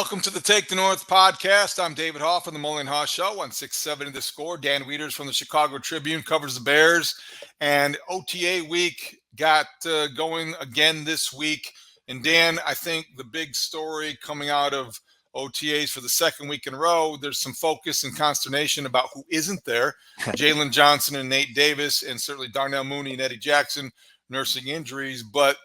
Welcome to the Take the North podcast. I'm David Haugh from the Mully and Haugh Show on 670 The Score. Dan Wiederer from the Chicago Tribune covers the Bears. And OTA week got going again this week. And Dan, I think the big story coming out of OTAs for the second week in a row, there's some focus and consternation about who isn't there. Jaylon Johnson and Nate Davis, and certainly Darnell Mooney and Eddie Jackson nursing injuries. But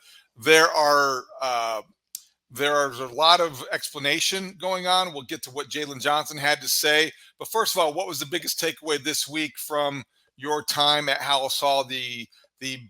there's a lot of explanation going on. We'll get to what Jaylon Johnson had to say. But first of all, what was the biggest takeaway this week from your time at Haugh Hall, the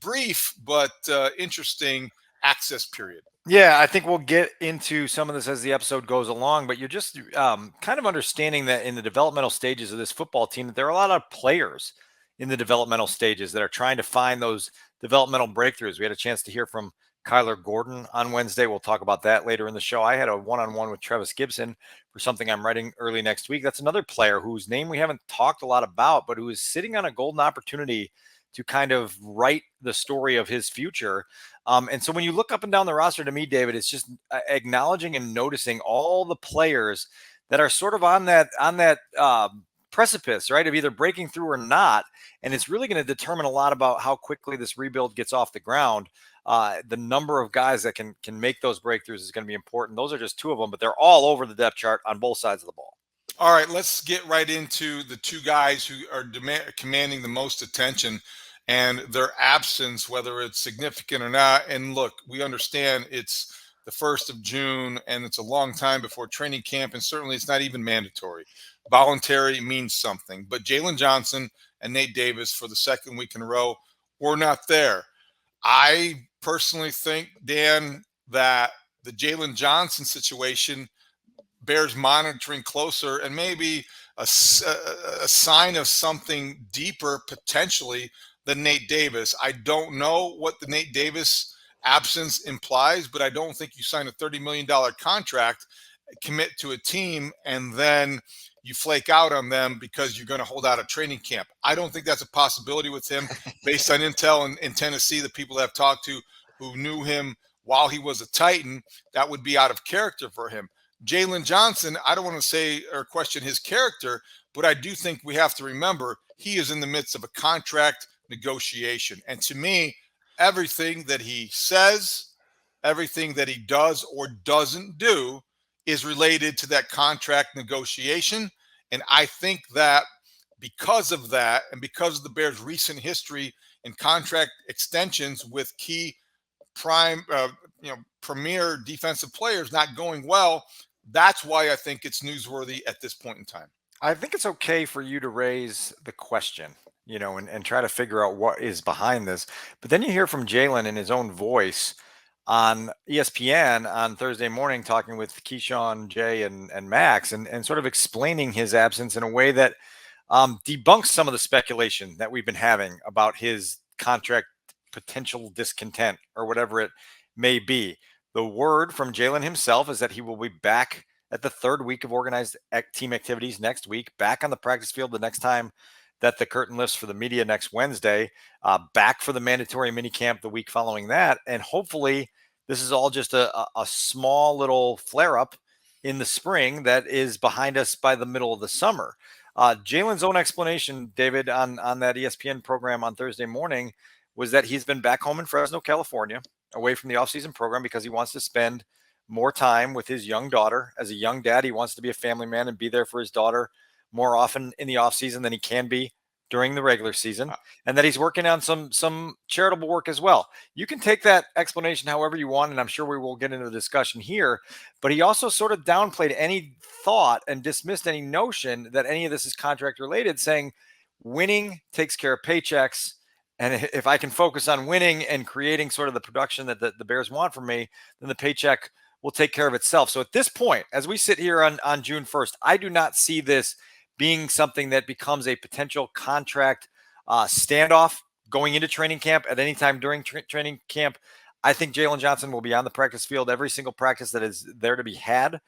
brief but interesting access period? Yeah, I think we'll get into some of this as the episode goes along, but you're just kind of understanding that in the developmental stages of this football team, that there are a lot of players in the developmental stages that are trying to find those developmental breakthroughs. We had a chance to hear from Kyler Gordon on Wednesday. We'll talk about that later in the show. I had a one-on-one with Travis Gibson for something I'm writing early next week. That's another player whose name we haven't talked a lot about, but who is sitting on a golden opportunity to kind of write the story of his future. And so when you look up and down the roster, to me, David, it's just acknowledging and noticing all the players that are sort of on that precipice, right, of either breaking through or not. And it's really going to determine a lot about how quickly this rebuild gets off the ground. The number of guys that can make those breakthroughs is going to be important. Those are just two of them, but they're all over the depth chart on both sides of the ball. All right, let's get right into the two guys who are commanding the most attention and their absence, whether it's significant or not. And look, we understand it's the 1st of June and it's a long time before training camp, and certainly it's not even mandatory. Voluntary means something. But Jaylon Johnson and Nate Davis for the second week in a row were not there. I personally think, Dan, that the Jaylon Johnson situation bears monitoring closer and maybe a sign of something deeper potentially than Nate Davis. I don't know what the Nate Davis absence implies, but I don't think you sign a $30 million contract, commit to a team, and then you flake out on them because you're going to hold out a training camp. I don't think that's a possibility with him based on intel in Tennessee, the people that I've talked to who knew him while he was a Titan. That would be out of character for him. Jaylon Johnson, I don't want to say or question his character, but I do think we have to remember he is in the midst of a contract negotiation. And to me, everything that he says, everything that he does or doesn't do is related to that contract negotiation. And I think that because of that, and because of the Bears' recent history in contract extensions with key premier defensive players not going well, that's why I think it's newsworthy at this point in time. I think it's okay for you to raise the question, and try to figure out what is behind this. But then you hear from Jaylon in his own voice on ESPN on Thursday morning, talking with Keyshawn, Jay, and Max, and sort of explaining his absence in a way that debunks some of the speculation that we've been having about his contract potential discontent or whatever it may be. The word from Jaylon himself is that he will be back at the third week of organized team activities next week, back on the practice field the next time that the curtain lifts for the media next Wednesday, back for the mandatory minicamp the week following that. And hopefully this is all just a small little flare-up in the spring that is behind us by the middle of the summer. Jaylon's own explanation, David, on that ESPN program on Thursday morning was that he's been back home in Fresno, California, away from the offseason program because he wants to spend more time with his young daughter. As a young dad, he wants to be a family man and be there for his daughter more often in the offseason than he can be during the regular season, and that he's working on some charitable work as well. You can take that explanation however you want, and I'm sure we will get into the discussion here, but he also sort of downplayed any thought and dismissed any notion that any of this is contract related, saying winning takes care of paychecks. And if I can focus on winning and creating sort of the production that the Bears want from me, then the paycheck will take care of itself. So at this point, as we sit here on June 1st, I do not see this being something that becomes a potential contract standoff going into training camp at any time during training camp. I think Jaylon Johnson will be on the practice field every single practice that is there to be had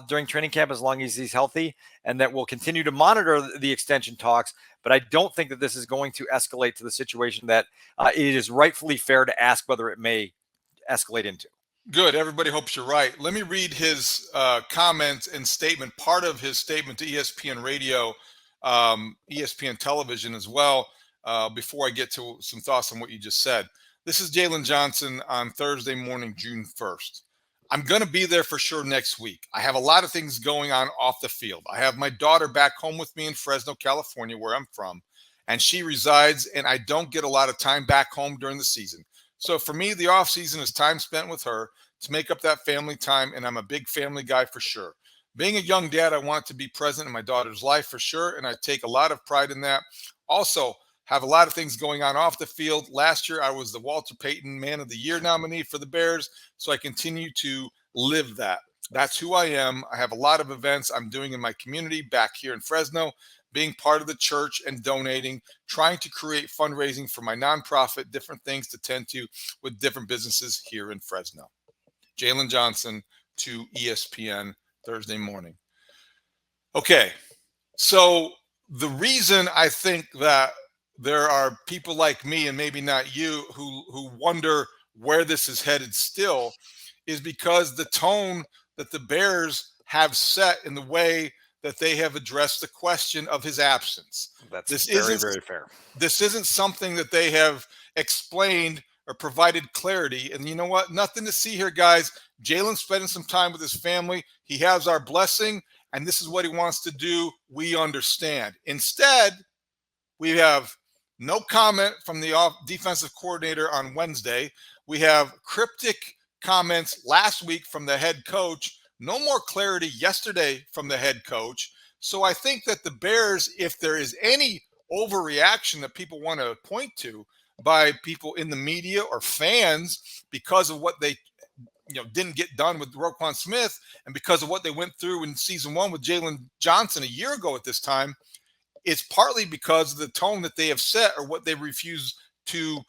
during training camp as long as he's healthy, and that we'll continue to monitor the extension talks. But I don't think that this is going to escalate to the situation that it is rightfully fair to ask whether it may escalate into. Good. Everybody hopes you're right. Let me read his comments and statement, part of his statement to ESPN Radio, ESPN Television as well, before I get to some thoughts on what you just said. This is Jaylon Johnson on Thursday morning, June 1st. I'm going to be there for sure next week. I have a lot of things going on off the field. I have my daughter back home with me in Fresno, California, where I'm from, and she resides, and I don't get a lot of time back home during the season. So for me, the off season is time spent with her to make up that family time, and I'm a big family guy for sure. Being a young dad, I want to be present in my daughter's life for sure, and I take a lot of pride in that. Also, have a lot of things going on off the field. Last year, I was the Walter Payton Man of the Year nominee for the Bears, so I continue to live that. That's who I am. I have a lot of events I'm doing in my community back here in Fresno, being part of the church and donating, trying to create fundraising for my nonprofit, different things to tend to with different businesses here in Fresno. Jaylon Johnson to ESPN Thursday morning. Okay, so the reason I think that there are people like me and maybe not you who wonder where this is headed still is because the tone that the Bears have set in the way that they have addressed the question of his absence. That's This very, isn't very fair. this isn't something that they have explained or provided clarity. And you know what? Nothing to see here, guys. Jaylon's spending some time with his family. He has our blessing, and this is what he wants to do. We understand. Instead, we have no comment from the defensive coordinator on Wednesday. We have cryptic comments last week from the head coach. No more clarity yesterday from the head coach. So I think that the Bears, if there is any overreaction that people want to point to by people in the media or fans because of what they didn't get done with Roquan Smith and because of what they went through in season one with Jaylon Johnson a year ago at this time, it's partly because of the tone that they have set or what they refuse to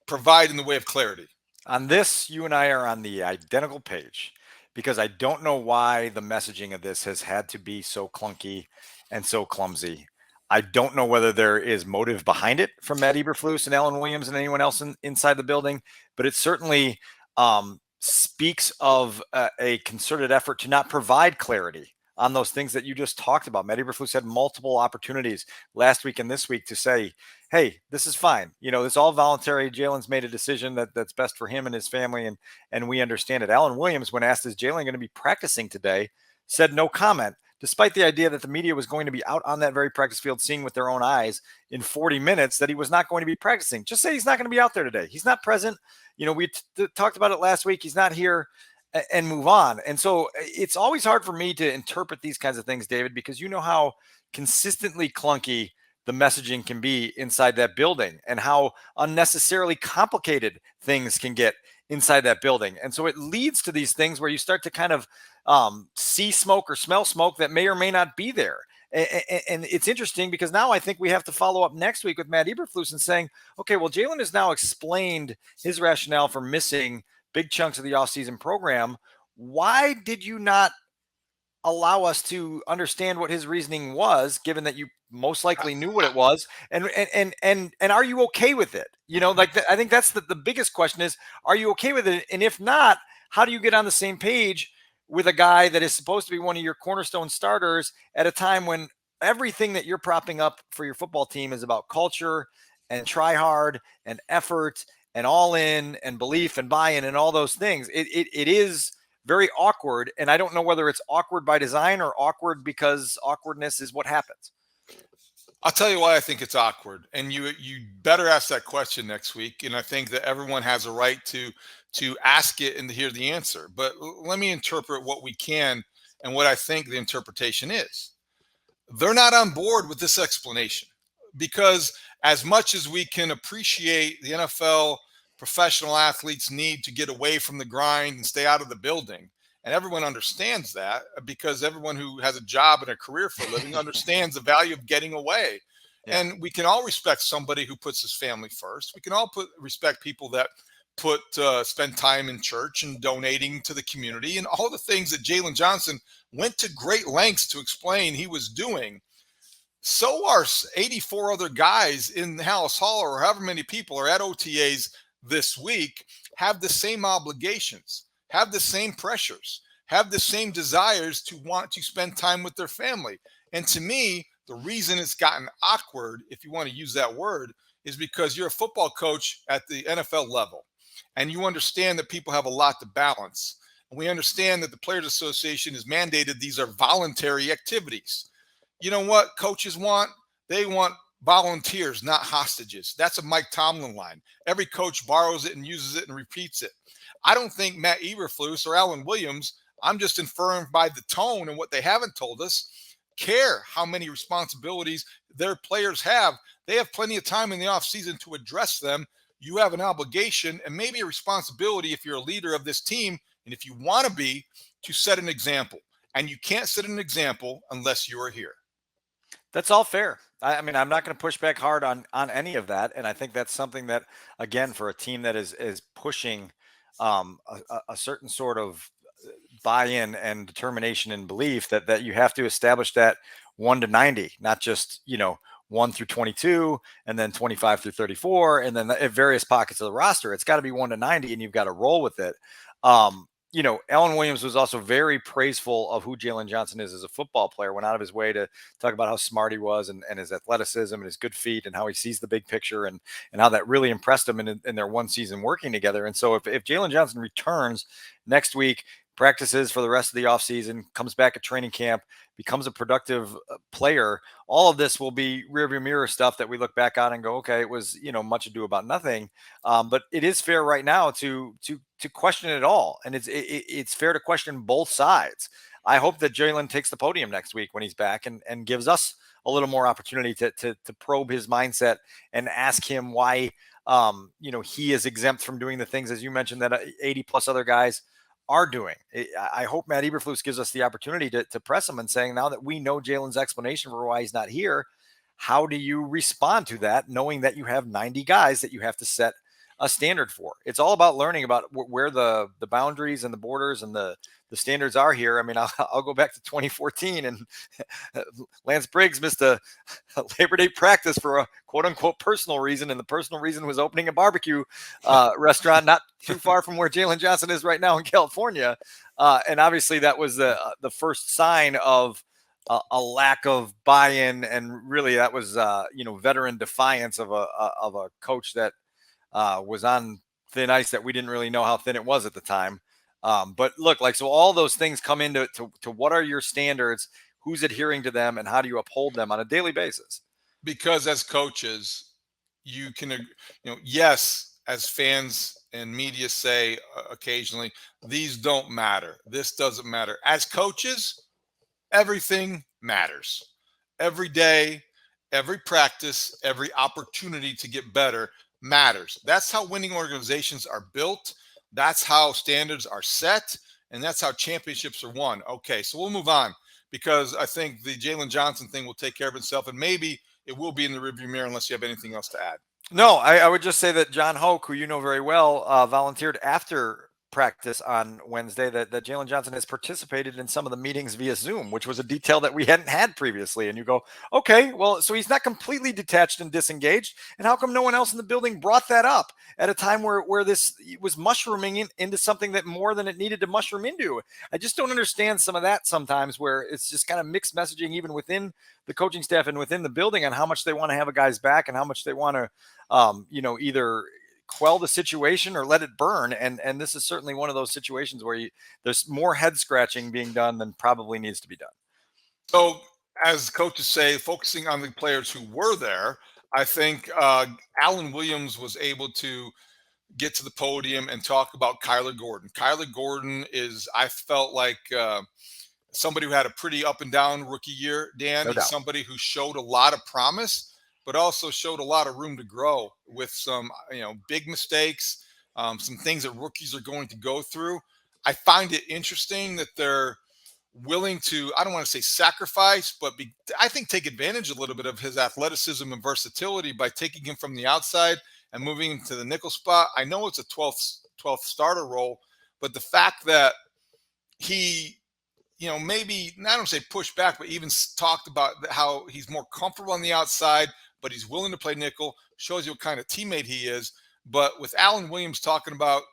provide in the way of clarity. On this, you and I are on the identical page because I don't know why the messaging of this has had to be so clunky and so clumsy. I don't know whether there is motive behind it from Matt Eberflus and Alan Williams and anyone else inside the building, but it certainly speaks of a concerted effort to not provide clarity on those things that you just talked about. Matt Eberflus had multiple opportunities last week and this week to say, hey, this is fine. It's all voluntary. Jaylon's made a decision that's best for him and his family, and we understand it. Alan Williams, when asked, is Jaylon going to be practicing today, said no comment, despite the idea that the media was going to be out on that very practice field seeing with their own eyes in 40 minutes that he was not going to be practicing. Just say he's not going to be out there today. He's not present. We talked about it last week. He's not here, and move on. And so it's always hard for me to interpret these kinds of things, David, because you know how consistently clunky the messaging can be inside that building and how unnecessarily complicated things can get inside that building. And so it leads to these things where you start to kind of see smoke or smell smoke that may or may not be there. And it's interesting because now I think we have to follow up next week with Matt Eberflus and saying, okay, well, Jaylon has now explained his rationale for missing big chunks of the offseason program. Why did you not allow us to understand what his reasoning was, given that you most likely knew what it was? And are you okay with it? I think that's the biggest question is, are you okay with it? And if not, how do you get on the same page with a guy that is supposed to be one of your cornerstone starters at a time when everything that you're propping up for your football team is about culture and try hard and effort and all in and belief and buy-in and all those things? It is very awkward. And I don't know whether it's awkward by design or awkward because awkwardness is what happens. I'll tell you why I think it's awkward. And you better ask that question next week. And I think that everyone has a right to ask it and to hear the answer. But let me interpret what we can and what I think the interpretation is. They're not on board with this explanation because as much as we can appreciate the NFL professional athletes need to get away from the grind and stay out of the building, and everyone understands that because everyone who has a job and a career for a living understands the value of getting away. Yeah. And we can all respect somebody who puts his family first. We can all respect people that spend time in church and donating to the community and all the things that Jaylon Johnson went to great lengths to explain he was doing. So are 84 other guys in Halas Hall or however many people are at OTAs this week have the same obligations. have the same pressures, have the same desires to want to spend time with their family. And to me, the reason it's gotten awkward, if you want to use that word, is because you're a football coach at the NFL level and you understand that people have a lot to balance. And we understand that the Players Association has mandated these are voluntary activities. You know what coaches want? They want volunteers, not hostages. That's a Mike Tomlin line. Every coach borrows it and uses it and repeats it. I don't think Matt Eberflus or Alan Williams, I'm just inferring by the tone and what they haven't told us, care how many responsibilities their players have. They have plenty of time in the offseason to address them. You have an obligation and maybe a responsibility if you're a leader of this team and if you want to be, to set an example. And you can't set an example unless you are here. That's all fair. I mean, I'm not going to push back hard on any of that, and I think that's something that, again, for a team that is pushing a certain sort of buy-in and determination and belief that you have to establish that 1 to 90, not just 1 through 22 and then 25 through 34 and then at various pockets of the roster. It's got to be 1 to 90, and you've got to roll with it. Alan Williams was also very praiseful of who Jaylon Johnson is as a football player, went out of his way to talk about how smart he was and his athleticism and his good feet and how he sees the big picture and how that really impressed him in their one season working together. And so if Jaylon Johnson returns next week, practices for the rest of the offseason, comes back at training camp, becomes a productive player, all of this will be rearview mirror stuff that we look back on and go, okay, it was, much ado about nothing. But it is fair right now to question it all. And it's fair to question both sides. I hope that Jaylon takes the podium next week when he's back and gives us a little more opportunity to probe his mindset and ask him why, he is exempt from doing the things, as you mentioned, that 80 plus other guys are doing. I hope Matt Eberflus gives us the opportunity to press him and saying, now that we know Jaylon's explanation for why he's not here, how do you respond to that, knowing that you have 90 guys that you have to set a standard for? It's all about learning about where the boundaries and the borders and the standards are here. I mean, I'll go back to 2014 and Lance Briggs missed a Labor Day practice for a quote unquote personal reason. And the personal reason was opening a barbecue restaurant not too far from where Jaylon Johnson is right now in California. And obviously that was the first sign of a lack of buy-in. And really that was, veteran defiance of a coach that was on thin ice that we didn't really know how thin it was at the time. But look, so all those things come into what are your standards, who's adhering to them, and how do you uphold them on a daily basis? Because as coaches, you can, yes, as fans and media say occasionally, these don't matter. This doesn't matter. As coaches, everything matters. Every day, every practice, every opportunity to get better matters. That's how winning organizations are built. That's how standards are set, and that's how championships are won. Okay, so we'll move on because I think the Jaylon Johnson thing will take care of itself, and maybe it will be in the rearview mirror unless you have anything else to add. No, I would just say that John Hoke, who you know very well, volunteered after practice on Wednesday that Jaylon Johnson has participated in some of the meetings via Zoom, which was a detail that we hadn't had previously. And you go, okay, well, so he's not completely detached and disengaged. And how come no one else in the building brought that up at a time where this was mushrooming into something that more than it needed to mushroom into? I just don't understand some of that sometimes, where it's just kind of mixed messaging, even within the coaching staff and within the building, on how much they want to have a guy's back and how much they want to, either quell the situation or let it burn. And this is certainly one of those situations where there's more head scratching being done than probably needs to be done. So as coaches say, focusing on the players who were there, I think Alan Williams was able to get to the podium and talk about Kyler Gordon. Kyler Gordon is, I felt like somebody who had a pretty up and down rookie year, Dan. No He's doubt. somebody who showed a lot of promise, but also showed a lot of room to grow with some, big mistakes, some things that rookies are going to go through. I find it interesting that they're willing to, I don't want to say sacrifice, but I think take advantage a little bit of his athleticism and versatility by taking him from the outside and moving him to the nickel spot. I know it's a 12th starter role, but the fact that he, maybe, I don't say push back, but even talked about how he's more comfortable on the outside, but he's willing to play nickel, shows you what kind of teammate he is. But with Alan Williams talking about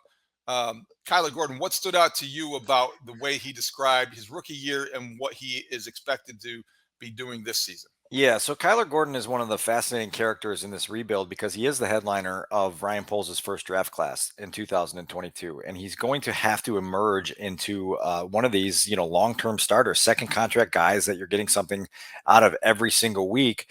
Kyler Gordon, what stood out to you about the way he described his rookie year and what he is expected to be doing this season? Yeah, so Kyler Gordon is one of the fascinating characters in this rebuild because he is the headliner of Ryan Poles' first draft class in 2022, and he's going to have to emerge into one of these, long-term starters, second contract guys that you're getting something out of every single week,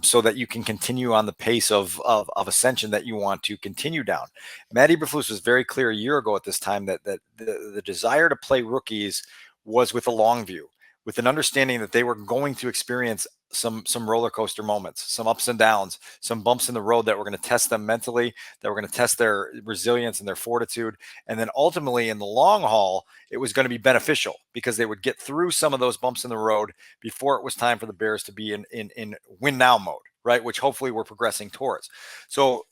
so that you can continue on the pace of ascension that you want to continue down. Matt Eberflus was very clear a year ago at this time that the desire to play rookies was with a long view, with an understanding that they were going to experience some roller coaster moments, some ups and downs, some bumps in the road that were going to test them mentally, that were going to test their resilience and their fortitude. And then ultimately in the long haul, it was going to be beneficial because they would get through some of those bumps in the road before it was time for the Bears to be in win now mode, right? Which hopefully we're progressing towards. So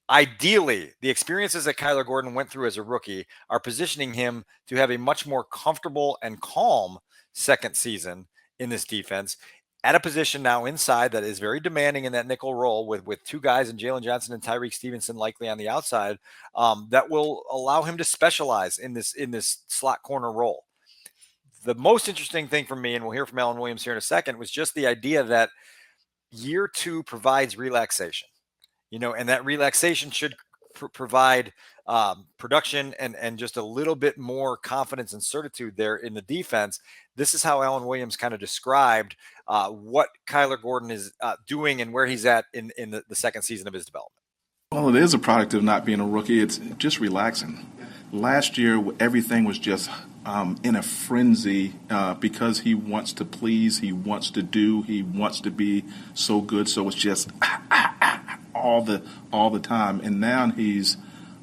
ideally, the experiences that Kyler Gordon went through as a rookie are positioning him to have a much more comfortable and calm second season in this defense at a position now inside that is very demanding in that nickel role with two guys in Jaylon Johnson and Tyreek Stevenson likely on the outside, that will allow him to specialize in this slot corner role. The most interesting thing for me, and we'll hear from Alan Williams here in a second, was just the idea that year two provides relaxation, and that relaxation should provide production and just a little bit more confidence and certitude there in the defense. This is how Alan Williams kind of described what Kyler Gordon is doing and where he's at in the second season of his development. Well, it is a product of not being a rookie. It's just relaxing. Last year, everything was just in a frenzy because he wants to please, he wants to do, he wants to be so good. So it's just all the time. And now he's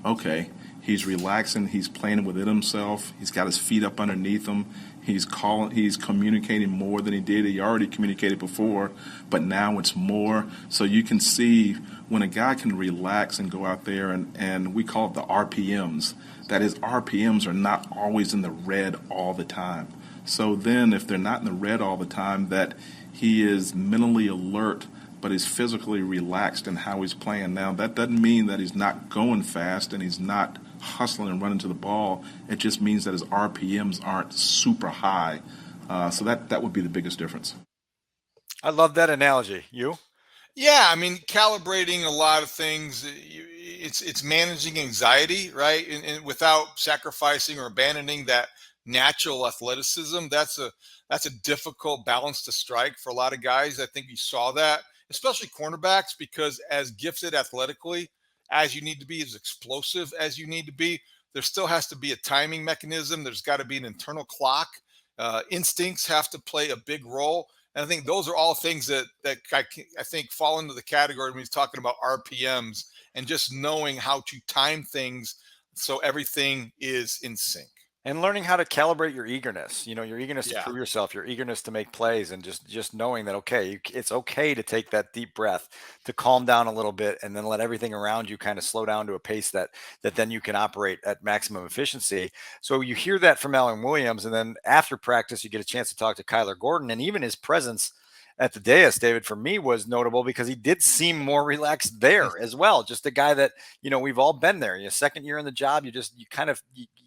okay. He's relaxing. He's playing within himself. He's got his feet up underneath him. He's communicating more than he did. He already communicated before, but now it's more. So you can see when a guy can relax and go out there, and we call it the RPMs. That is, RPMs are not always in the red all the time. So then if they're not in the red all the time, that he is mentally alert, but he's physically relaxed in how he's playing. Now, that doesn't mean that he's not going fast and he's not hustling and running to the ball. It just means that his RPMs aren't super high. So that would be the biggest difference. I love that analogy. You? Yeah, I mean, calibrating a lot of things. It's managing anxiety, right? And without sacrificing or abandoning that natural athleticism. That's a difficult balance to strike for a lot of guys. I think you saw that, especially cornerbacks, because as gifted athletically as you need to be, as explosive as you need to be, there still has to be a timing mechanism. There's got to be an internal clock. Instincts have to play a big role. And I think those are all things that I think fall into the category when he's talking about RPMs and just knowing how to time things so everything is in sync. And learning how to calibrate your eagerness, your eagerness to Yeah. prove yourself, your eagerness to make plays, and just knowing that, okay, it's okay to take that deep breath, to calm down a little bit, and then let everything around you kind of slow down to a pace that then you can operate at maximum efficiency. So you hear that from Alan Williams, and then after practice, you get a chance to talk to Kyler Gordon, and even his presence at the dais, David, for me was notable because he did seem more relaxed there as well. Just a guy that, we've all been there. Second year in the job, you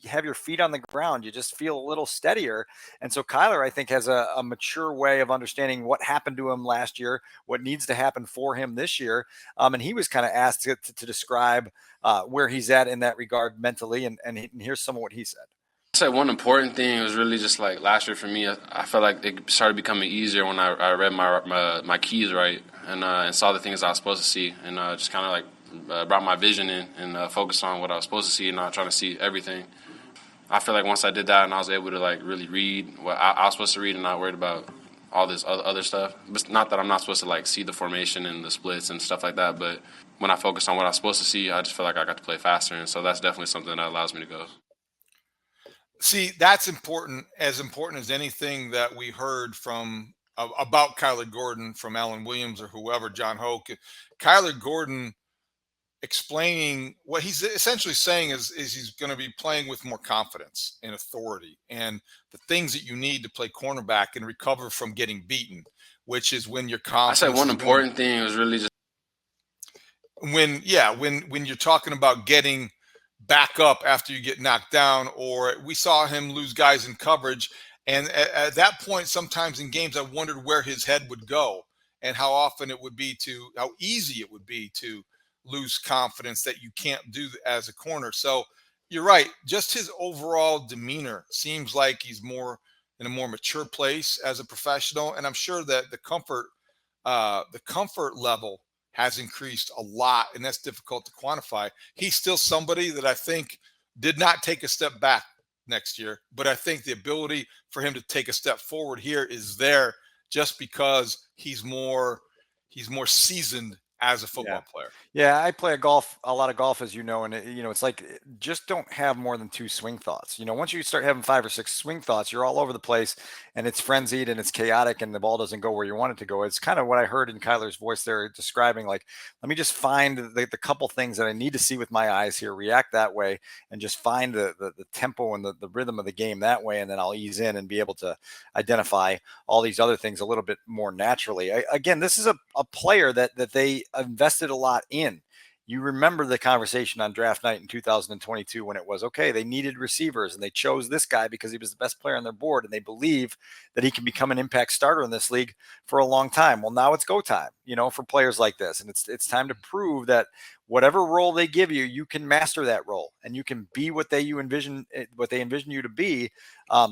have your feet on the ground. You just feel a little steadier. And so Kyler, I think, has a mature way of understanding what happened to him last year, what needs to happen for him this year. And he was kind of asked to describe where he's at in that regard mentally. And here's some of what he said. I'd say one important thing was really just like last year for me. I felt like it started becoming easier when I read my keys right and saw the things I was supposed to see, and just kind of like brought my vision in and focused on what I was supposed to see and not trying to see everything. I feel like once I did that and I was able to like really read what I was supposed to read and not worried about all this other stuff. But not that I'm not supposed to like see the formation and the splits and stuff like that, but when I focused on what I was supposed to see, I just feel like I got to play faster, and so that's definitely something that allows me to go. See, that's important as anything that we heard from about Kyler Gordon from Alan Williams or whoever, John Hoke. Kyler Gordon explaining what he's essentially saying is he's going to be playing with more confidence and authority and the things that you need to play cornerback and recover from getting beaten, which is when your confidence. I said one important thing was really just when you're talking about getting back up after you get knocked down, or we saw him lose guys in coverage. And at that point, sometimes in games, I wondered where his head would go and how easy it would be to lose confidence that you can't do as a corner. So you're right. Just his overall demeanor seems like he's more in a more mature place as a professional. And I'm sure that the comfort level has increased a lot, and that's difficult to quantify. He's still somebody that I think did not take a step back next year, but I think the ability for him to take a step forward here is there just because he's more seasoned as a football player. Yeah, I play a lot of golf, as you know, and it's like just don't have more than 2 swing thoughts. Once you start having 5 or 6 swing thoughts, you're all over the place, and it's frenzied and it's chaotic, and the ball doesn't go where you want it to go. It's kind of what I heard in Kyler's voice there, describing like, let me just find the couple things that I need to see with my eyes here, react that way, and just find the tempo and the rhythm of the game that way, and then I'll ease in and be able to identify all these other things a little bit more naturally. Again, this is a player that they invested a lot in. You remember the conversation on draft night in 2022 when it was, okay, they needed receivers and they chose this guy because he was the best player on their board, and they believe that he can become an impact starter in this league for a long time. Well, now it's go time, for players like this. And it's time to prove that whatever role they give you, you can master that role and you can be what they envision you to be.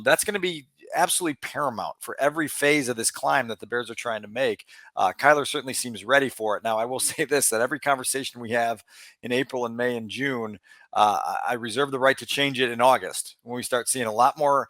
That's going to be absolutely paramount for every phase of this climb that the Bears are trying to make. Kyler certainly seems ready for it. Now, I will say this, that every conversation we have in April and May and June, I reserve the right to change it in August when we start seeing a lot more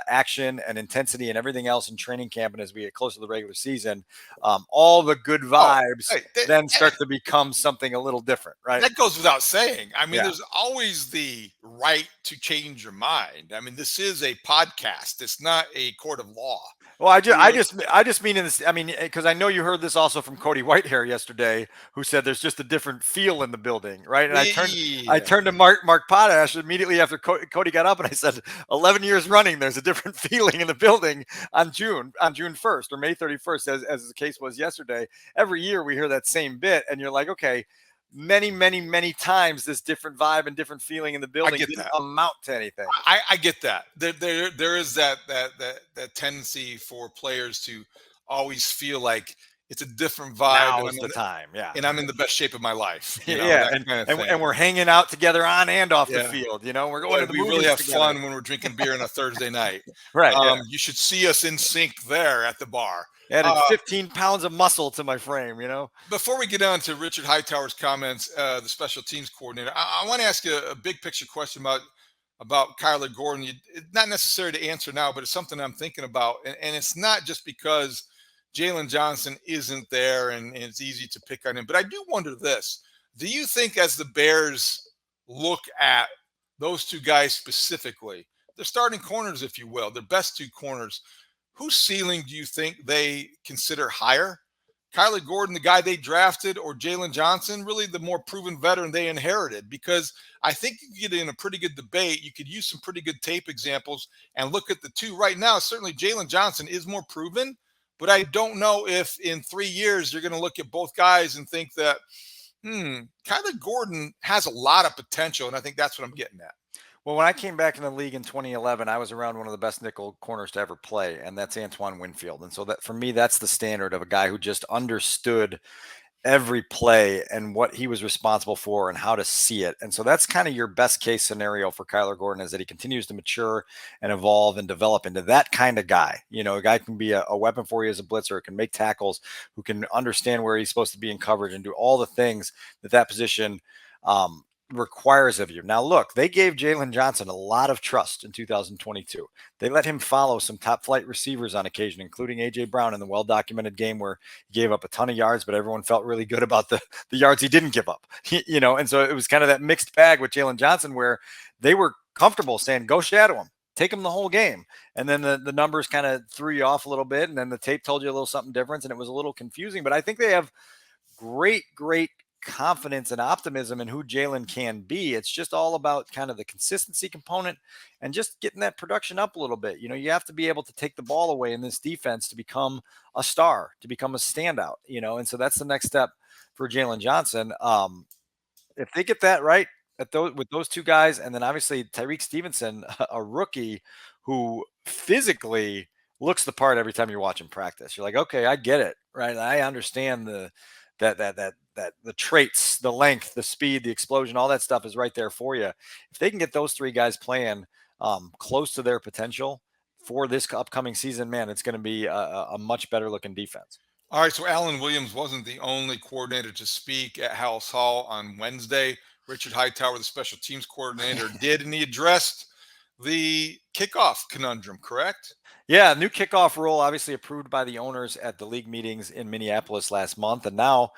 action and intensity and everything else in training camp. And as we get closer to the regular season, all the good vibes then start to become something a little different, right? That goes without saying. I mean, there's always the right to change your mind. I mean, this is a podcast. It's not a court of law. Well, I just mean in this. I mean, because I know you heard this also from Cody Whitehair yesterday, who said there's just a different feel in the building, right? And I turned to Mark Potash immediately after Cody got up, and I said, 11 years running, there's a different feeling in the building on June 1st or May 31st, as the case was yesterday. Every year we hear that same bit, and you're like, okay. Many times this different vibe and different feeling in the building didn't amount to anything. I get that. There is that tendency for players to always feel like it's a different vibe. Now is the time, and I'm in the best shape of my life. And we're hanging out together on and off the field. We're going to the movies. We really have together. fun when we're drinking beer on a Thursday night. Right. You should see us in sync there at the bar. Added 15 pounds of muscle to my frame, Before we get on to Richard Hightower's comments, the special teams coordinator, I want to ask you a big picture question about Kyler Gordon. It's not necessary to answer now, but it's something I'm thinking about. And it's not just because Jaylon Johnson isn't there and it's easy to pick on him. But I do wonder this. Do you think as the Bears look at those two guys specifically, they're starting corners, if you will, their best 2 corners, whose ceiling do you think they consider higher? Kyler Gordon, the guy they drafted, or Jaylon Johnson, really the more proven veteran they inherited? Because I think you could get in a pretty good debate. You could use some pretty good tape examples and look at the two. Right now, certainly Jaylon Johnson is more proven, but I don't know if in 3 years you're going to look at both guys and think that, Kyler Gordon has a lot of potential, and I think that's what I'm getting at. Well, when I came back in the league in 2011, I was around one of the best nickel corners to ever play, and that's Antoine Winfield. And so that for me, that's the standard of a guy who just understood every play and what he was responsible for and how to see it. And so that's kind of your best case scenario for Kyler Gordon, is that he continues to mature and evolve and develop into that kind of guy. A guy can be a weapon for you as a blitzer, can make tackles, who can understand where he's supposed to be in coverage and do all the things that position requires of you. Now, look, they gave Jaylon Johnson a lot of trust in 2022. They let him follow some top flight receivers on occasion, including A.J. Brown in the well-documented game where he gave up a ton of yards, but everyone felt really good about the yards he didn't give up. And so it was kind of that mixed bag with Jaylon Johnson where they were comfortable saying, go shadow him, take him the whole game. And then the numbers kind of threw you off a little bit, and then the tape told you a little something different, and it was a little confusing. But I think they have great confidence and optimism in who Jaylon can be. It's just all about kind of the consistency component and just getting that production up a little bit. You have to be able to take the ball away in this defense to become a star, to become a standout, and so that's the next step for Jaylon Johnson. If they get that right, with those two guys, and then obviously Tyreek Stevenson, a rookie who physically looks the part every time you watch him practice. You're like, okay, I get it, right? I understand that the traits, the length, the speed, the explosion, all that stuff is right there for you. If they can get those three guys playing close to their potential for this upcoming season, man, it's going to be a much better looking defense. All right, so Alan Williams wasn't the only coordinator to speak at Haugh on Wednesday. Richard Hightower, the special teams coordinator, did, and he addressed the kickoff conundrum, correct? Yeah, new kickoff rule obviously approved by the owners at the league meetings in Minneapolis last month. And now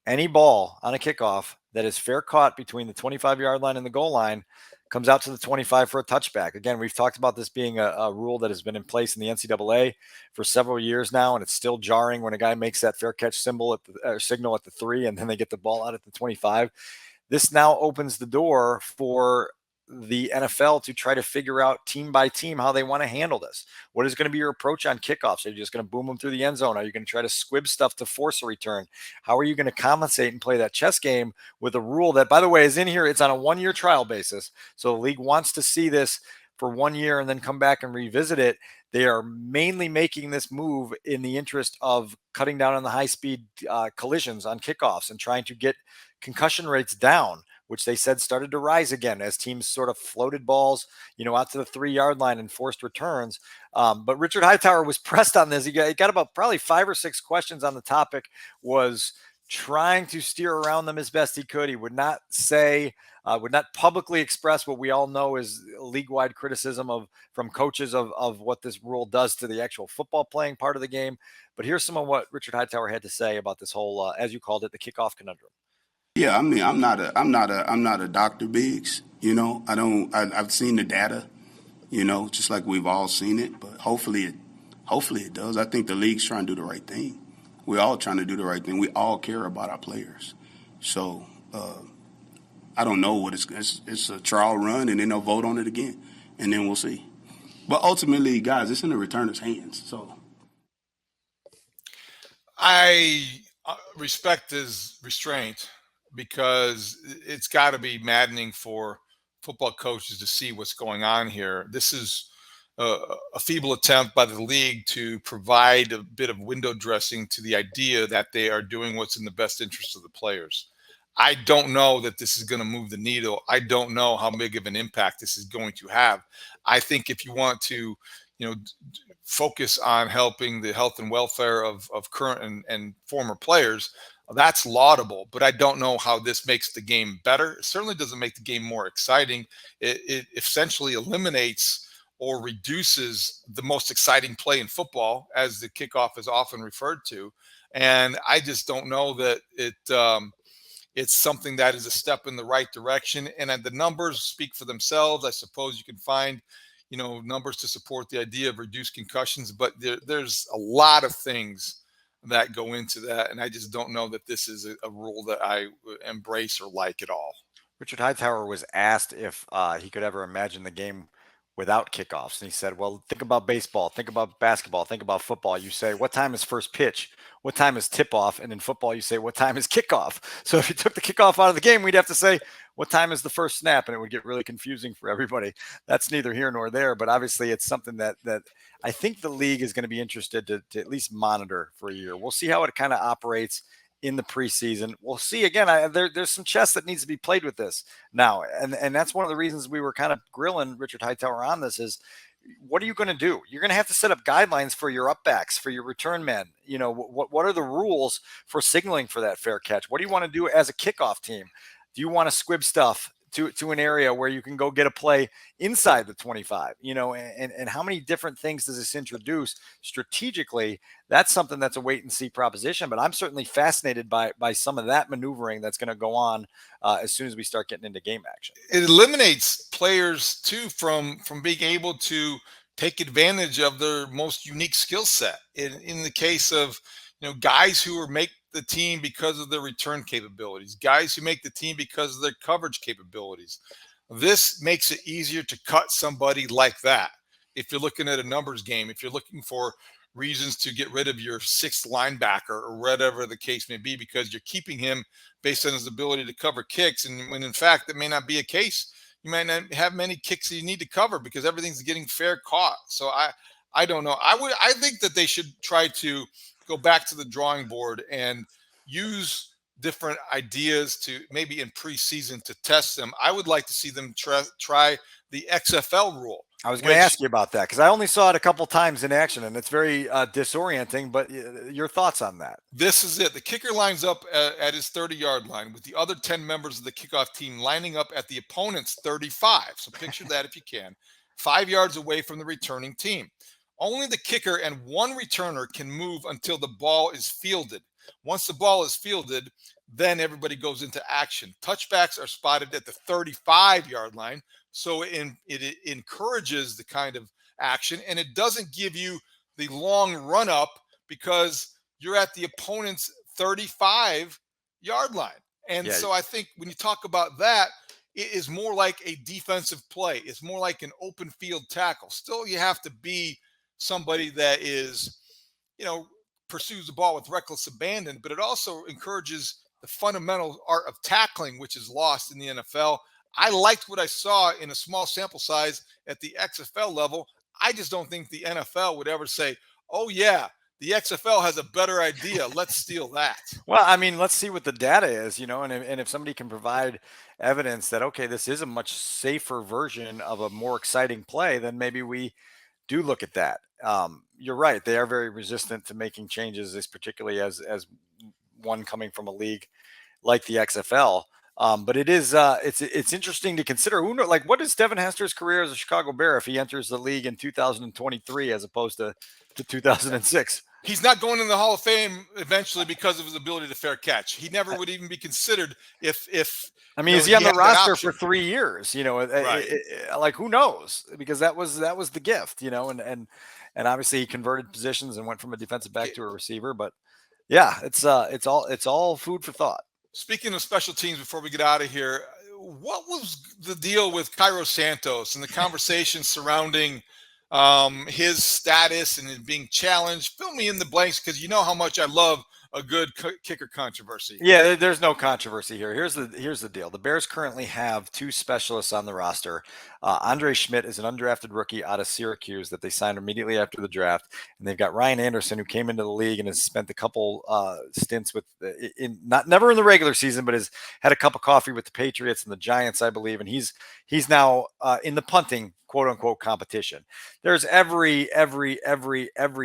any ball on a kickoff that is fair caught between the 25-yard line and the goal line comes out to the 25 for a touchback. Again, we've talked about this being a rule that has been in place in the NCAA for several years now, and it's still jarring when a guy makes that fair catch signal at the 3 and then they get the ball out at the 25. This now opens the door for the NFL to try to figure out team by team how they want to handle this. What is going to be your approach on kickoffs? Are you just going to boom them through the end zone? Are you going to try to squib stuff to force a return? How are you going to compensate and play that chess game with a rule that, by the way, is in here? It's on a 1-year trial basis. So the league wants to see this for 1 year and then come back and revisit it. They are mainly making this move in the interest of cutting down on the high-speed collisions on kickoffs and trying to get concussion rates down, which they said started to rise again as teams sort of floated balls, out to the 3-yard line and forced returns. But Richard Hightower was pressed on this. He got about probably 5 or 6 questions on the topic, was trying to steer around them as best he could. He would not would not publicly express what we all know is league-wide criticism from coaches of what this rule does to the actual football playing part of the game. But here's some of what Richard Hightower had to say about this whole, as you called it, the kickoff conundrum. Yeah, I mean, I'm not a Dr. Biggs. I've seen the data, just like we've all seen it, but hopefully it does. I think the league's trying to do the right thing. We're all trying to do the right thing. We all care about our players. So, I don't know what it's a trial run, and then they'll vote on it again, and then we'll see. But ultimately, guys, it's in the returner's hands. So, I respect his restraint, because it's got to be maddening for football coaches to see what's going on here. This is a feeble attempt by the league to provide a bit of window dressing to the idea that they are doing what's in the best interest of the players. I don't know that this is going to move the needle. I don't know how big of an impact this is going to have. I think if you want to, focus on helping the health and welfare of current and former players, that's laudable, but I don't know how this makes the game better. It certainly doesn't make the game more exciting. It essentially eliminates or reduces the most exciting play in football, as the kickoff is often referred to. And I just don't know that it's something that is a step in the right direction. And the numbers speak for themselves. I suppose you can find, numbers to support the idea of reduced concussions, but there's a lot of things that go into that, and I just don't know that this is a rule that I embrace or like at all. Richard Hightower was asked if he could ever imagine the game without kickoffs, and he said, well, think about baseball, think about basketball, think about football. You say, what time is first pitch? What time is tip-off? And in football, you say, what time is kickoff? So if you took the kickoff out of the game, we'd have to say, what time is the first snap? And it would get really confusing for everybody. That's neither here nor there, but obviously it's something that I think the league is going to be interested to at least monitor for a year. We'll see how it kind of operates in the preseason. We'll see. Again, there's some chess that needs to be played with this now. And that's one of the reasons we were kind of grilling Richard Hightower on this is, what are you going to do? You're going to have to set up guidelines for your upbacks, for your return men. What are the rules for signaling for that fair catch? What do you want to do as a kickoff team? Do you want to squib stuff to an area where you can go get a play inside the 25, and how many different things does this introduce strategically? That's something that's a wait and see proposition, but I'm certainly fascinated by some of that maneuvering that's going to go on as soon as we start getting into game action. It eliminates players too from being able to take advantage of their most unique skill set. In the case of, guys who make the team because of their return capabilities, guys who make the team because of their coverage capabilities. This makes it easier to cut somebody like that. If you're looking at a numbers game, if you're looking for reasons to get rid of your sixth linebacker or whatever the case may be, because you're keeping him based on his ability to cover kicks. And when in fact, that may not be a case. You might not have many kicks that you need to cover because everything's getting fair caught. So I don't know. I think that they should try to go back to the drawing board and use different ideas to maybe in preseason to test them. I would like to see them try the XFL rule. I was going to ask you about that because I only saw it a couple times in action, and it's very disorienting. But your thoughts on that? This is it. The kicker lines up at his 30-yard line with the other 10 members of the kickoff team lining up at the opponent's 35. So picture that if you can. 5 yards away from the returning team. Only the kicker and one returner can move until the ball is fielded. Once the ball is fielded, then everybody goes into action. Touchbacks are spotted at the 35-yard line. So it encourages the kind of action, and it doesn't give you the long run up because you're at the opponent's 35-yard line. And so I think when you talk about that, it is more like a defensive play. It's more like an open field tackle. Still, you have to be somebody that is, pursues the ball with reckless abandon, but it also encourages the fundamental art of tackling, which is lost in the NFL. I liked what I saw in a small sample size at the XFL level. I just don't think the NFL would ever say, oh, yeah, the XFL has a better idea. Let's steal that. Well, I mean, let's see what the data is, and if somebody can provide evidence that, okay, this is a much safer version of a more exciting play, then maybe we do look at that. You're right. They are very resistant to making changes, particularly as one coming from a league like the XFL. But it is it's interesting to consider. Who knows? Like, what is Devin Hester's career as a Chicago Bear if he enters the league in 2023 as opposed to 2006? He's not going in the Hall of Fame eventually because of his ability to fair catch. He never would even be considered if I mean, is he on the roster for 3 years? Right. Like, who knows? Because that was the gift, and obviously he converted positions and went from a defensive back to a receiver. But yeah, it's all food for thought. Speaking of special teams, before we get out of here, what was the deal with Cairo Santos and the conversation surrounding his status and it being challenged? Fill me in the blanks because you know how much I love a good kicker controversy. Yeah, there's no controversy here. Here's the deal. The Bears currently have two specialists on the roster. Andre Schmidt is an undrafted rookie out of Syracuse that they signed immediately after the draft, and they've got Ryan Anderson, who came into the league and has spent a couple stints with never in the regular season, but has had a cup of coffee with the Patriots and the Giants, I believe, and he's now in the punting quote unquote competition. There's every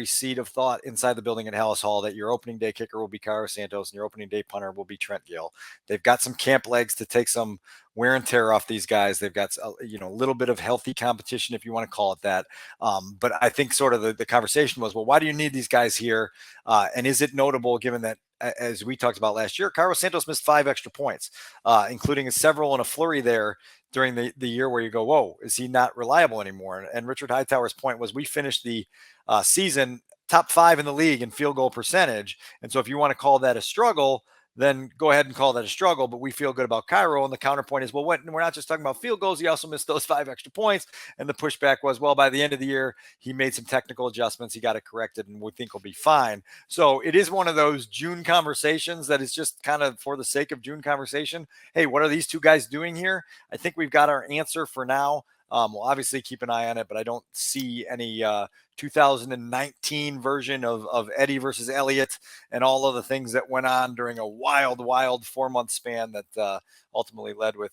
seed of thought inside the building at Hallis Hall that your opening day kicker will be Cairo Santos and your opening day punter will be Trent Gill. They've got some camp legs to take some wear and tear off these guys. They've got a little bit of healthy competition, if you want to call it that. But I think sort of the conversation was, well, why do you need these guys here? And is it notable given that, as we talked about last year, Cairo Santos missed 5 extra points, including several in a flurry there during the year where you go, whoa, is he not reliable anymore? And Richard Hightower's point was we finished the season top 5 in the league in field goal percentage. And so if you want to call that a struggle, then go ahead and call that a struggle. But we feel good about Cairo. And the counterpoint is, well, we're not just talking about field goals. He also missed those 5 extra points. And the pushback was, well, by the end of the year, he made some technical adjustments. He got it corrected and we think he'll be fine. So it is one of those June conversations that is just kind of for the sake of June conversation. Hey, what are these two guys doing here? I think we've got our answer for now. We'll obviously keep an eye on it, but I don't see any 2019 version of Eddie versus Elliott and all of the things that went on during a wild 4-month span that ultimately led with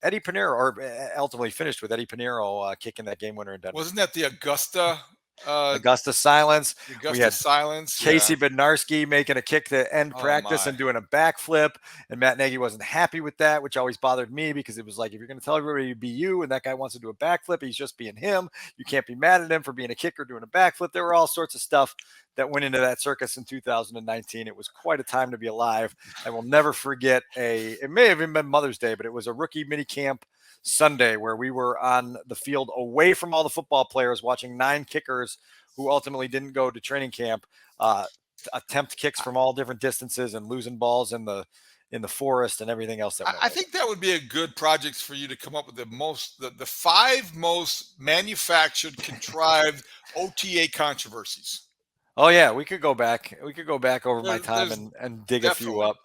Eddie Pinheiro, or ultimately finished with Eddie Pinheiro kicking that game winner in Denver. Wasn't that the Augusta silence? We had silence. Casey Bednarski making a kick to end practice and doing a backflip, and Matt Nagy wasn't happy with that, which always bothered me because it was like, if you're going to tell everybody to be you and that guy wants to do a backflip, he's just being him. You can't be mad at him for being a kicker doing a backflip. There were all sorts of stuff that went into that circus in 2019. It was quite a time to be alive. I will never forget it may have even been Mother's Day, but it was a rookie mini camp Sunday where we were on the field away from all the football players watching 9 kickers who ultimately didn't go to training camp attempt kicks from all different distances and losing balls in the forest and everything else. I think that would be a good project for you to come up with the 5 most manufactured, contrived OTA controversies. Oh yeah, we could go back. We could go back over my time There's and dig a few definitely. up.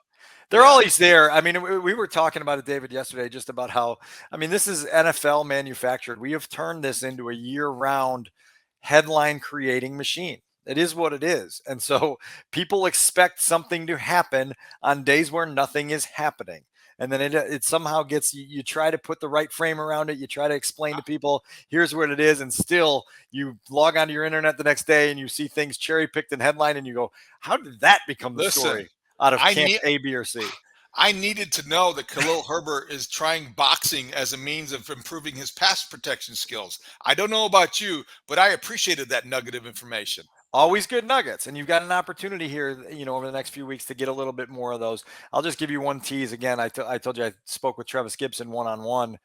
They're Yeah. always there. I mean, we were talking about it, David, yesterday, just about how, I mean, this is NFL manufactured. We have turned this into a year-round headline creating machine. It is what it is. And so people expect something to happen on days where nothing is happening. And then it somehow gets, you try to put the right frame around it. You try to explain to people, here's what it is. And still you log onto your internet the next day and you see things cherry picked in headline and you go, how did that become the Listen, story out of I camp need A, B, or C? I needed to know that Khalil Herbert is trying boxing as a means of improving his pass protection skills. I don't know about you, but I appreciated that nugget of information. Always good nuggets. And you've got an opportunity here, over the next few weeks to get a little bit more of those. I'll just give you one tease again. I told you I spoke with Travis Gibson one-on-one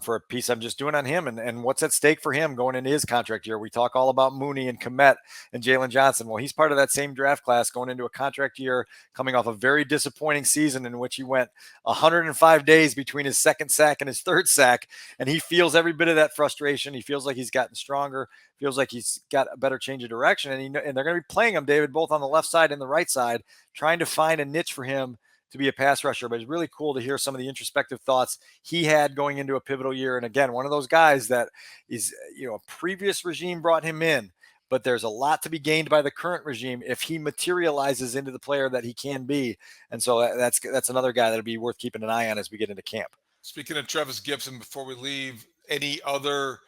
for a piece I'm just doing on him and what's at stake for him going into his contract year. We talk all about Mooney and Komet and Jaylon Johnson. Well, he's part of that same draft class going into a contract year, coming off a very disappointing season in which he went 105 days between his second sack and his third sack. And he feels every bit of that frustration. He feels like he's gotten stronger, feels like he's got a better change of direction. And they're going to be playing him, David, both on the left side and the right side, trying to find a niche for him to be a pass rusher. But it's really cool to hear some of the introspective thoughts he had going into a pivotal year. And again, one of those guys that is, a previous regime brought him in, but there's a lot to be gained by the current regime if he materializes into the player that he can be. And so that's another guy that'll be worth keeping an eye on as we get into camp. Speaking of Travis Gibson, before we leave, any other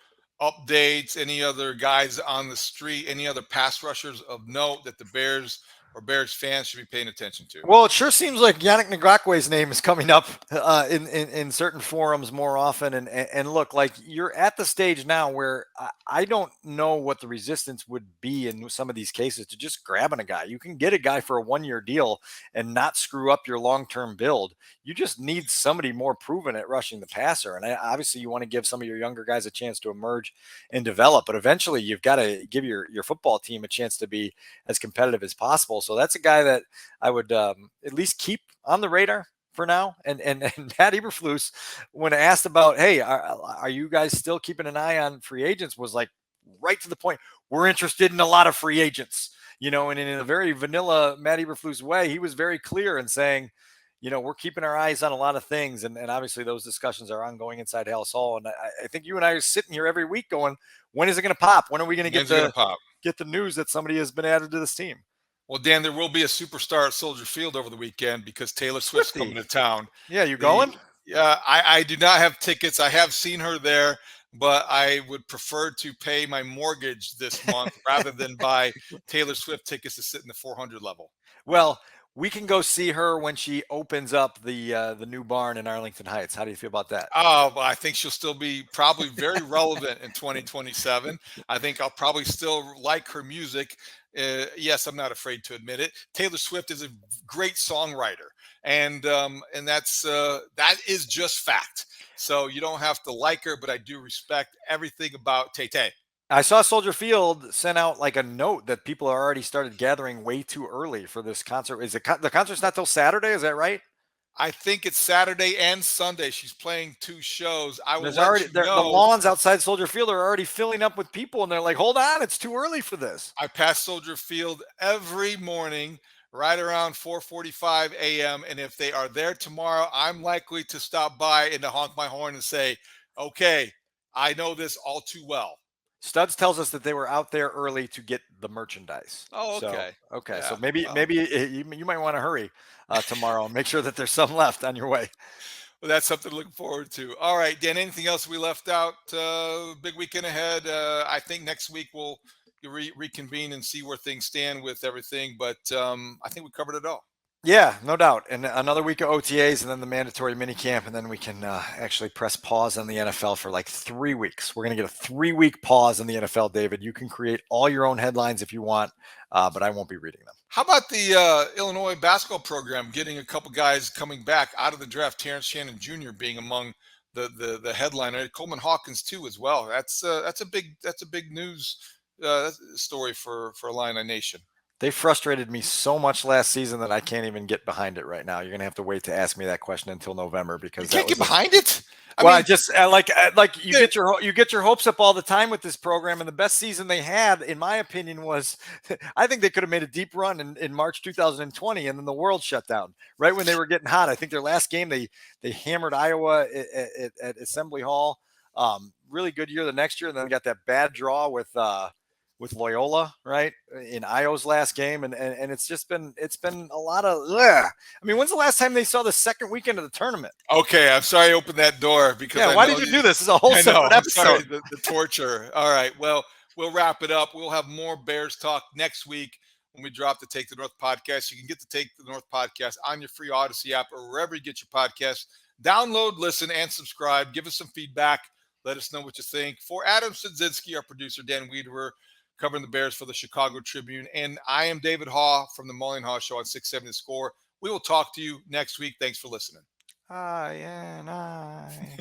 updates, any other guys on the street, any other pass rushers of note that the Bears or Bears fans should be paying attention to? Well, it sure seems like Yannick Ngakwe's name is coming up in certain forums more often. And look, like you're at the stage now where I don't know what the resistance would be in some of these cases to just grabbing a guy. You can get a guy for a 1-year deal and not screw up your long-term build. You just need somebody more proven at rushing the passer. And obviously you want to give some of your younger guys a chance to emerge and develop, but eventually you've got to give your football team a chance to be as competitive as possible. So that's a guy that I would at least keep on the radar for now. And Matt Eberflus, when asked about, hey, are you guys still keeping an eye on free agents, was like right to the point. We're interested in a lot of free agents, and in a very vanilla Matt Eberflus way, he was very clear in saying, we're keeping our eyes on a lot of things. And obviously those discussions are ongoing inside Halas Hall. And I think you and I are sitting here every week going, when is it going to pop? When are we going to get the news that somebody has been added to this team? Well, Dan, there will be a superstar at Soldier Field over the weekend because Taylor Swift's coming to town. Yeah, you going? Yeah, I do not have tickets. I have seen her there, but I would prefer to pay my mortgage this month rather than buy Taylor Swift tickets to sit in the 400 level. Well, we can go see her when she opens up the new barn in Arlington Heights. How do you feel about that? Oh, well, I think she'll still be probably very relevant in 2027. I think I'll probably still like her music. Yes, I'm not afraid to admit it. Taylor Swift is a great songwriter, and that is just fact. So you don't have to like her, but I do respect everything about Tay-Tay. I saw Soldier Field sent out like a note that people are already started gathering way too early for this concert. Is it the concert's not till Saturday? Is that right? I think it's Saturday and Sunday. She's playing 2 shows. I will the lawns outside Soldier Field are already filling up with people, and they're like, "Hold on, it's too early for this." I pass Soldier Field every morning, right around 4:45 a.m. And if they are there tomorrow, I'm likely to stop by and to honk my horn and say, "Okay, I know this all too well." Studs tells us that they were out there early to get the merchandise. Oh, okay. So, okay. Yeah, So maybe you might want to hurry tomorrow and make sure that there's some left on your way. Well, that's something to look forward to. All right, Dan, anything else we left out? Big weekend ahead. I think next week we'll reconvene and see where things stand with everything. But I think we covered it all. Yeah, no doubt. And another week of OTAs and then the mandatory minicamp. And then we can actually press pause on the NFL for like 3 weeks. We're going to get a 3-week pause in the NFL, David. You can create all your own headlines if you want, but I won't be reading them. How about the Illinois basketball program getting a couple guys coming back out of the draft? Terrence Shannon Jr. being among the headliner. Coleman Hawkins too as well. That's a big news story for Illini Nation. They frustrated me so much last season that I can't even get behind it right now. You're going to have to wait to ask me that question until November because you can't get behind it. Well, mean, like you Yeah. get your hopes up all the time with this program, and the best season they had, in my opinion, was I think they could have made a deep run in March 2020, and then the world shut down right when they were getting hot. I think their last game they hammered Iowa at Assembly Hall. Really good year the next year, and then got that bad draw with Loyola, right, in Io's last game, and it's been a lot of. Ugh. I mean, when's the last time they saw the second weekend of the tournament? okay, I'm sorry I opened that door because Yeah, I why know did you do this? This is a whole I know. separate I'm sorry, episode. the torture. All right. Well, we'll wrap it up. We'll have more Bears talk next week when we drop the Take the North podcast. You can get the Take the North podcast on your free Odyssey app or wherever you get your podcasts. Download, listen, and subscribe. Give us some feedback. Let us know what you think. For Adam Szynski, our producer, Dan Wiederer, covering the Bears for the Chicago Tribune, and I am David Haugh from the Mully and Haugh Show on 670 The Score. We will talk to you next week. Thanks for listening. I and I.